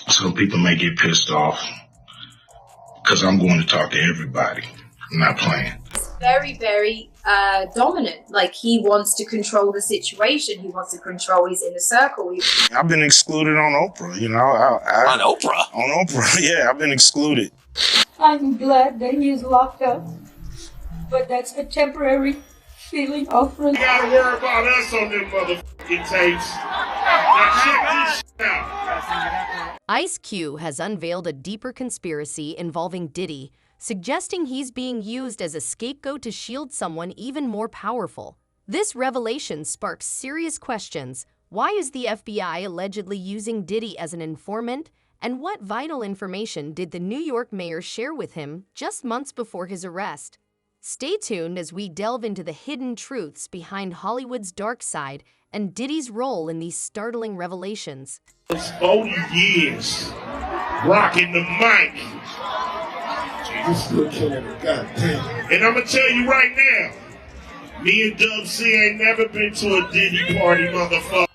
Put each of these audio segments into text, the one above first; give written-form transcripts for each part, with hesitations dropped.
So people may get pissed off because I'm going to talk to everybody. I'm not playing. It's very, very dominant. Like, he wants to control the situation. He wants to control his inner circle. I've been excluded on Oprah, you know. On Oprah? On Oprah, yeah, I've been excluded. I'm glad that he is locked up, but that's a temporary feeling of relief. You gotta worry about us on them motherfucking tapes. Now check this shit out. Ice Cube has unveiled a deeper conspiracy involving Diddy, suggesting he's being used as a scapegoat to shield someone even more powerful. This revelation sparks serious questions. Why is the FBI allegedly using Diddy as an informant? And what vital information did the New York mayor share with him just months before his arrest? Stay tuned as we delve into the hidden truths behind Hollywood's dark side and Diddy's role in these startling revelations. It's 40 years rocking the mic. And I'm gonna tell you right now, me and Dub C ain't never been to a Diddy party, motherfucker.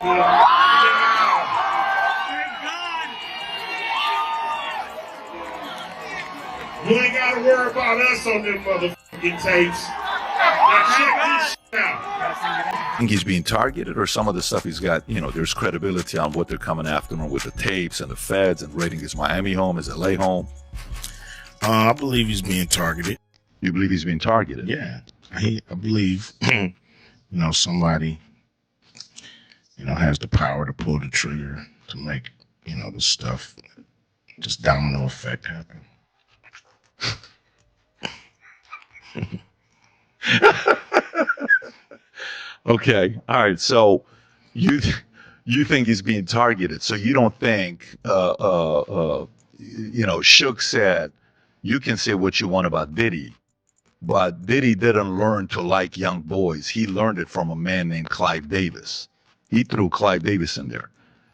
You ain't gotta worry about us on them motherfucking tapes. Now check this shit out. I think he's being targeted, or some of the stuff he's got, there's credibility on what they're coming after him with the tapes and the feds and raiding his Miami home, his LA home. I believe he's being targeted. You believe he's being targeted? Yeah. I believe, somebody, has the power to pull the trigger to make, this stuff, just domino effect happen. Okay. All right. So you think he's being targeted. So you don't think, Shook said, you can say what you want about Diddy, but Diddy didn't learn to like young boys. He learned it from a man named Clive Davis. He threw Clive Davis in there.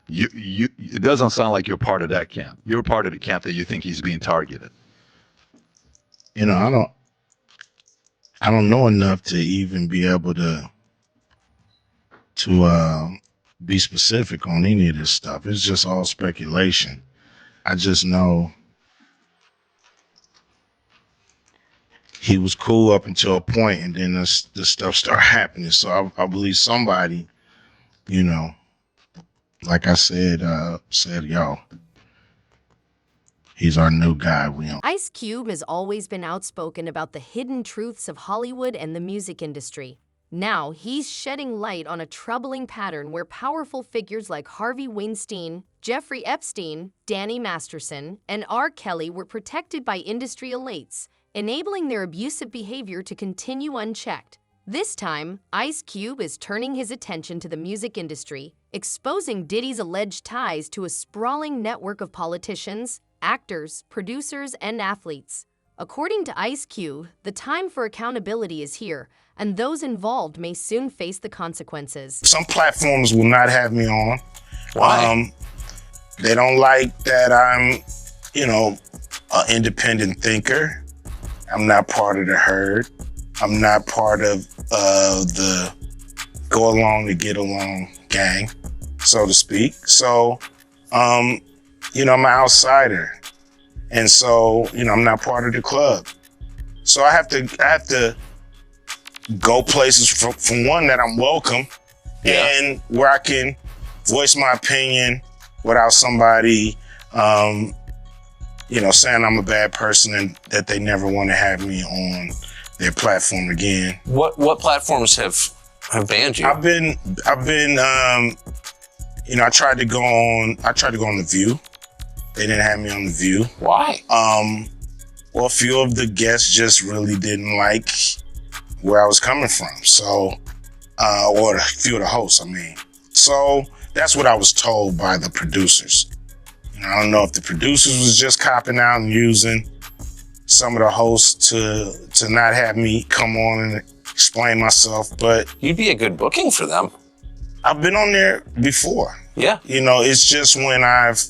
It doesn't sound like you're part of that camp. You're part of the camp that you think he's being targeted. I don't know enough to even be able to be specific on any of this stuff. It's just all speculation. I just know he was cool up until a point, and then this stuff started happening. So I believe somebody, like I said, yo, he's our new guy. Ice Cube has always been outspoken about the hidden truths of Hollywood and the music industry. Now, he's shedding light on a troubling pattern where powerful figures like Harvey Weinstein, Jeffrey Epstein, Danny Masterson, and R. Kelly were protected by industry elites, enabling their abusive behavior to continue unchecked. This time, Ice Cube is turning his attention to the music industry, exposing Diddy's alleged ties to a sprawling network of politicians, actors, producers, and athletes. According to Ice Cube, the time for accountability is here, and those involved may soon face the consequences. Some platforms will not have me on. Why? They don't like that I'm, an independent thinker. I'm not part of the herd. I'm not part of the go along to get along gang, so to speak. So, I'm an outsider. And so, I'm not part of the club. So I have to go places from one that I'm welcome, and where I can voice my opinion without somebody, saying I'm a bad person and that they never want to have me on their platform again. What platforms have banned you? I've been, I tried to go on The View. They didn't have me on The View. Why? Well, a few of the guests just really didn't like where I was coming from. So, or a few of the hosts, I mean. So that's what I was told by the producers. I don't know if the producers was just copping out and using some of the hosts to not have me come on and explain myself, but You'd be a good booking for them. I've been on there before. Yeah. It's just when I've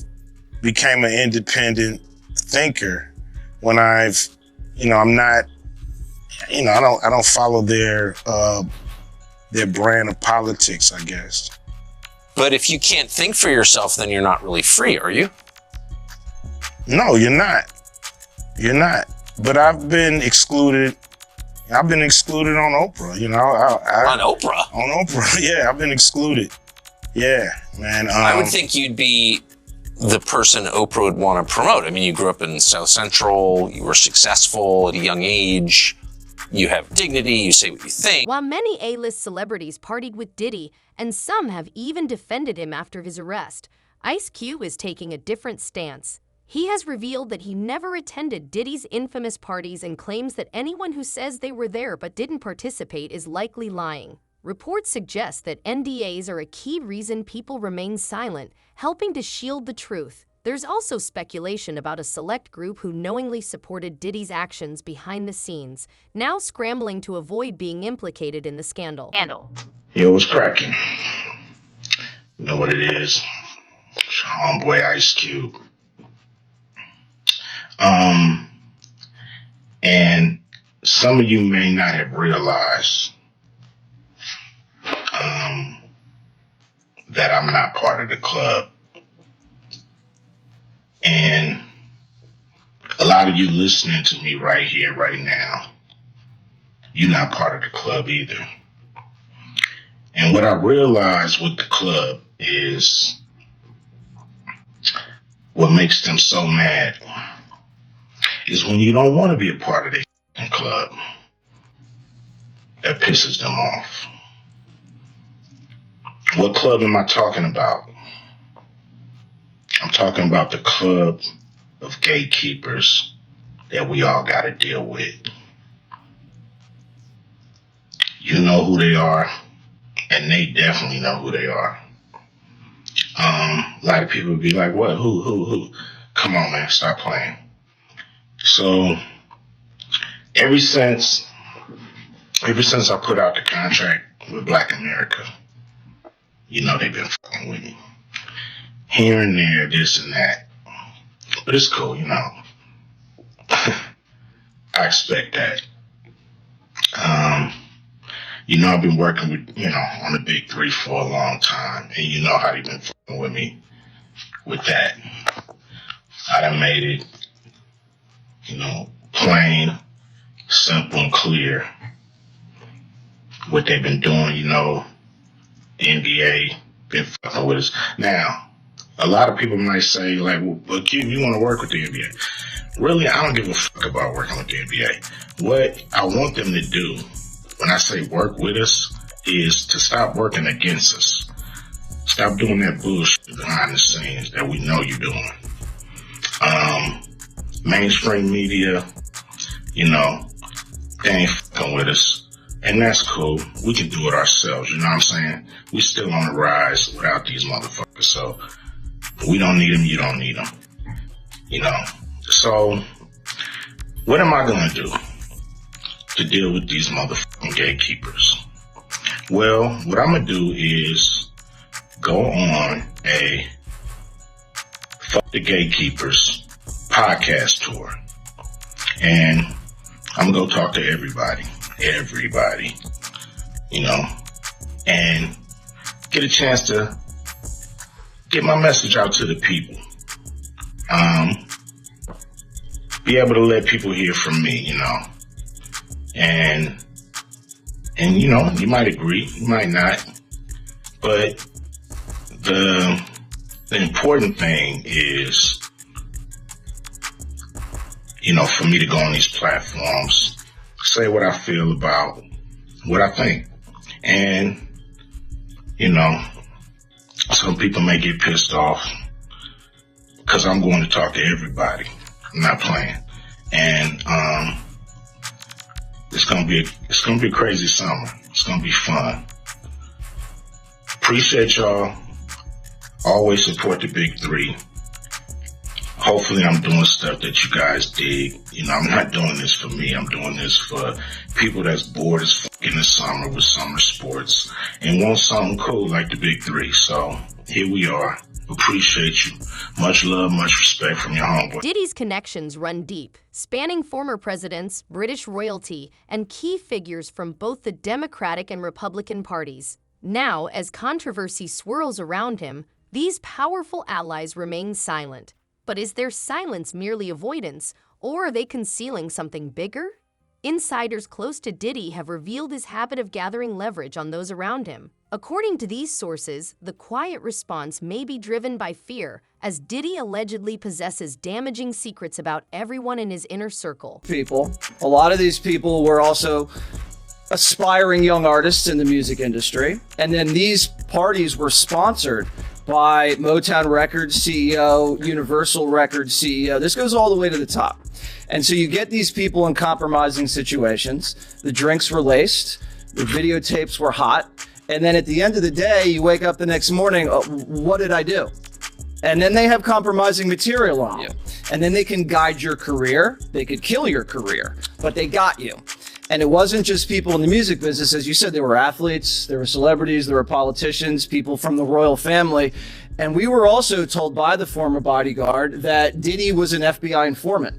became an independent thinker, when I've, I'm not, I don't follow their brand of politics, I guess. But if you can't think for yourself, then you're not really free, are you? No, you're not. You're not. But I've been excluded. I've been excluded on Oprah, you know. On Oprah? On Oprah, yeah, I've been excluded. Yeah, man. I would think you'd be the person Oprah would want to promote. I mean, you grew up in South Central, you were successful at a young age, you have dignity, you say what you think. While many A-list celebrities partied with Diddy, and some have even defended him after his arrest, Ice Cube is taking a different stance. He has revealed that he never attended Diddy's infamous parties and claims that anyone who says they were there but didn't participate is likely lying. Reports suggest that NDAs are a key reason people remain silent, helping to shield the truth. There's also speculation about a select group who knowingly supported Diddy's actions behind the scenes, now scrambling to avoid being implicated in the scandal. Yo, what's cracking? You know what it is? It's your homeboy Ice Cube. And some of you may not have realized that I'm not part of the club. And a lot of you listening to me right here, right now, you're not part of the club either. And what I realized with the club is what makes them so mad is when you don't want to be a part of the club. That pisses them off. What club am I talking about? I'm talking about the club of gatekeepers that we all got to deal with. You know who they are, and they definitely know who they are. A lot of people would be like, what, who? Come on, man, stop playing. So, ever since I put out the contract with Black America, you know they've been fucking with me. Here and there, this and that. But it's cool, you know. I expect that. You know, I've been working with, you know, on the big three for a long time. And you know how they've been fucking with me with that. I done made it, you know, plain, simple, and clear what they've been doing, you know. The NBA been fucking with us. Now, a lot of people might say, like, well, but you want to work with the NBA. Really, I don't give a fuck about working with the NBA. What I want them to do, when I say work with us, is to stop working against us. Stop doing that bullshit behind the scenes that we know you're doing. Mainstream media, you know, they ain't fucking with us. And that's cool. We can do it ourselves, you know what I'm saying? We still on the rise without these motherfuckers. So we don't need them, you don't need them. You know? So what am I going to do to deal with these motherfucking gatekeepers? Well, what I'm going to do is go on a Fuck the Gatekeepers podcast tour. And I'm going to go talk to everybody, you know, and get a chance to get my message out to the people. Be able to let people hear from me, you know, and you know, you might agree, you might not, but the important thing is, you know, for me to go on these platforms, say what I feel about what I think. And, you know, some people may get pissed off because I'm going to talk to everybody. I'm not playing. And it's gonna be a crazy summer. It's gonna be fun. Appreciate y'all. Always support the big three. Hopefully I'm doing stuff that you guys dig. You know, I'm not doing this for me. I'm doing this for people that's bored as fuck in the summer with summer sports and want something cool like the big three. So here we are. Appreciate you. Much love, much respect from your homeboy. Diddy's connections run deep, spanning former presidents, British royalty, and key figures from both the Democratic and Republican parties. Now, as controversy swirls around him, these powerful allies remain silent. But is their silence merely avoidance, or are they concealing something bigger? Insiders close to Diddy have revealed his habit of gathering leverage on those around him. According to these sources, the quiet response may be driven by fear, as Diddy allegedly possesses damaging secrets about everyone in his inner circle. A lot of these people were also aspiring young artists in the music industry, and then these parties were sponsored by Motown Records CEO, Universal Records CEO. This goes all the way to the top. And so you get these people in compromising situations. The drinks were laced, the videotapes were hot, and then at the end of the day, you wake up the next morning, what did I do? And then they have compromising material on you. And then they can guide your career, they could kill your career, but they got you. And it wasn't just people in the music business. As you said, there were athletes, there were celebrities, there were politicians, people from the royal family. And we were also told by the former bodyguard that Diddy was an FBI informant.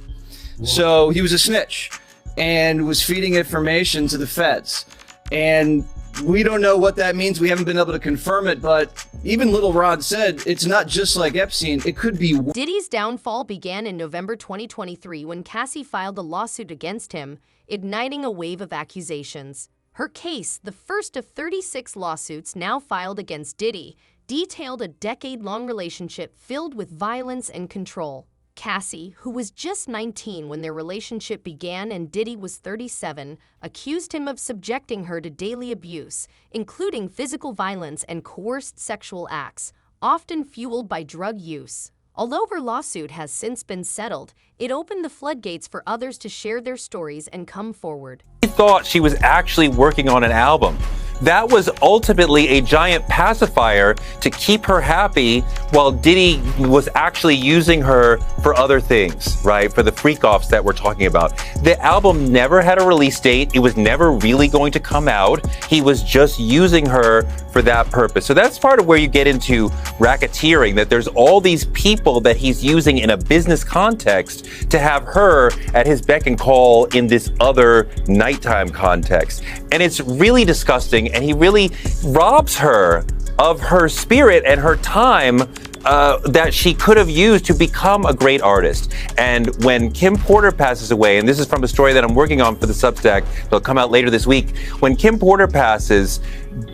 So he was a snitch and was feeding information to the feds. And we don't know what that means. We haven't been able to confirm it, but even Little Rod said it's not just like Epstein. It could be. Diddy's downfall began in November 2023 when Cassie filed a lawsuit against him, igniting a wave of accusations. Her case, the first of 36 lawsuits now filed against Diddy, detailed a decade-long relationship filled with violence and control. Cassie, who was just 19 when their relationship began and Diddy was 37, accused him of subjecting her to daily abuse, including physical violence and coerced sexual acts, often fueled by drug use. Although her lawsuit has since been settled, it opened the floodgates for others to share their stories and come forward. She thought she was actually working on an album. That was ultimately a giant pacifier to keep her happy while Diddy was actually using her for other things, right? For the freak-offs that we're talking about. The album never had a release date. It was never really going to come out. He was just using her for that purpose. So that's part of where you get into racketeering, that there's all these people that he's using in a business context to have her at his beck and call in this other nighttime context. And it's really disgusting. And he really robs her of her spirit and her time that she could have used to become a great artist. And when Kim Porter passes away, and this is from a story that I'm working on for the Substack, it'll come out later this week. When Kim Porter passes,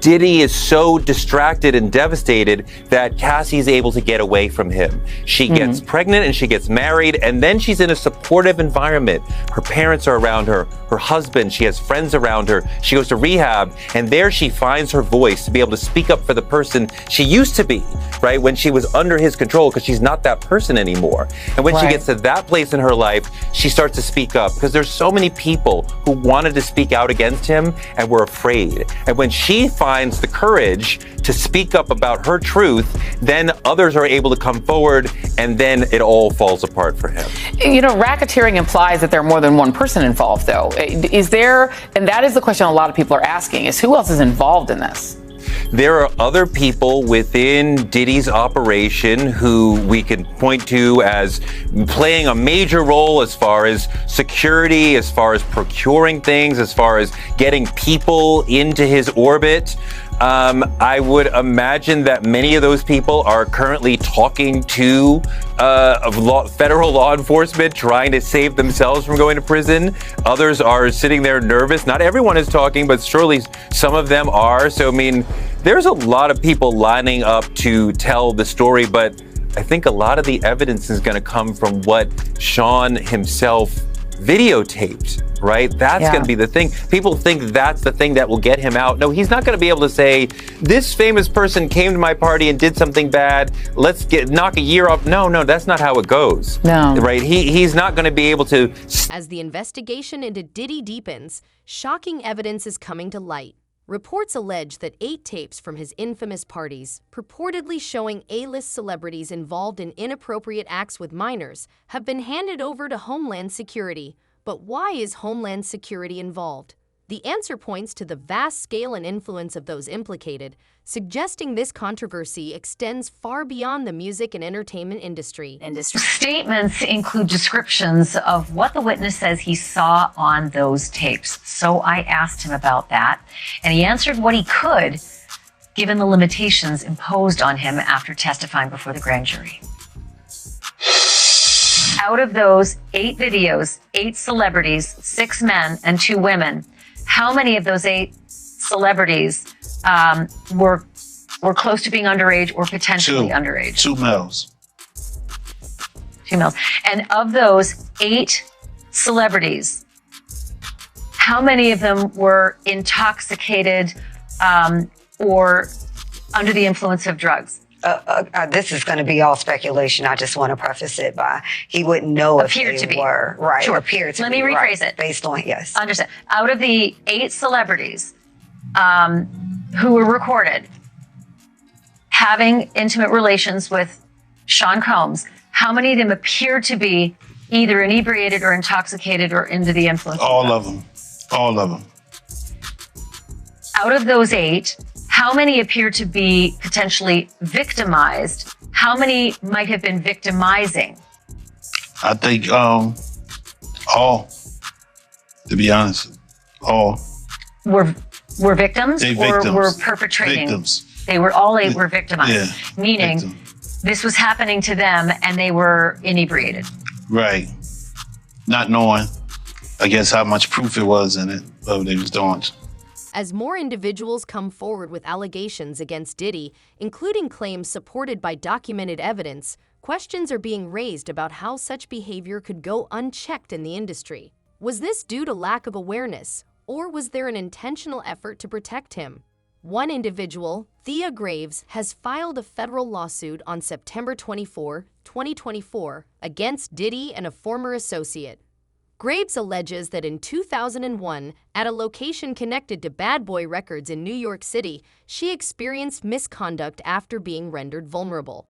Diddy is so distracted and devastated that Cassie's able to get away from him. She gets pregnant and she gets married, and then she's in a supportive environment. Her parents are around her, her husband, she has friends around her. She goes to rehab, and there she finds her voice to be able to speak up for the person she used to be, right? When she was under his control, because she's not that person anymore. And when she gets to that place in her life, she starts to speak up, because there's so many people who wanted to speak out against him and were afraid. And when she finds the courage to speak up about her truth, then others are able to come forward, and then it all falls apart for him. You know, racketeering implies that there are more than one person involved, though. Is there, and that is the question a lot of people are asking, is who else is involved in this? There are other people within Diddy's operation who we can point to as playing a major role as far as security, as far as procuring things, as far as getting people into his orbit. I would imagine that many of those people are currently talking to federal law enforcement, trying to save themselves from going to prison. Others are sitting there nervous. Not everyone is talking, but surely some of them are. So, I mean, there's a lot of people lining up to tell the story, but I think a lot of the evidence is going to come from what Sean himself videotaped, right? That's going to be the thing. People think that's the thing that will get him out. No, he's not going to be able to say, this famous person came to my party and did something bad. Let's knock a year off. No, that's not how it goes. No. Right? He's not going to be able to. As the investigation into Diddy deepens, shocking evidence is coming to light. Reports allege that 8 tapes from his infamous parties, purportedly showing A-list celebrities involved in inappropriate acts with minors, have been handed over to Homeland Security. But why is Homeland Security involved? The answer points to the vast scale and influence of those implicated, suggesting this controversy extends far beyond the music and entertainment industry. Statements include descriptions of what the witness says he saw on those tapes. So I asked him about that, and he answered what he could, given the limitations imposed on him after testifying before the grand jury. out of those 8 videos, 8 celebrities, 6 men and 2 women, how many of those 8 celebrities were close to being underage or potentially underage? 2 males. 2 males. And of those 8 celebrities, how many of them were intoxicated or under the influence of drugs? This is going to be all speculation. I just want to preface it by he wouldn't know if they were. Right. Sure. Appeared to Let be. me rephrase Right. it. Based on, yes. Understand. Out of the 8 celebrities who were recorded having intimate relations with Sean Combs, how many of them appeared to be either inebriated or intoxicated or under the influence? All of them. All of them. Out of those 8, how many appear to be potentially victimized? How many might have been victimizing? I think all. To be honest, all. Were victims They or victims. were perpetrating? Victims. They were all 8 were victimized. Yeah, meaning this was happening to them and they were inebriated. Right. Not knowing, I guess, how much proof it was in it of what they was doing. As more individuals come forward with allegations against Diddy, including claims supported by documented evidence, questions are being raised about how such behavior could go unchecked in the industry. Was this due to lack of awareness, or was there an intentional effort to protect him? One individual, Thea Graves, has filed a federal lawsuit on September 24, 2024, against Diddy and a former associate. Graves alleges that in 2001, at a location connected to Bad Boy Records in New York City, she experienced misconduct after being rendered vulnerable.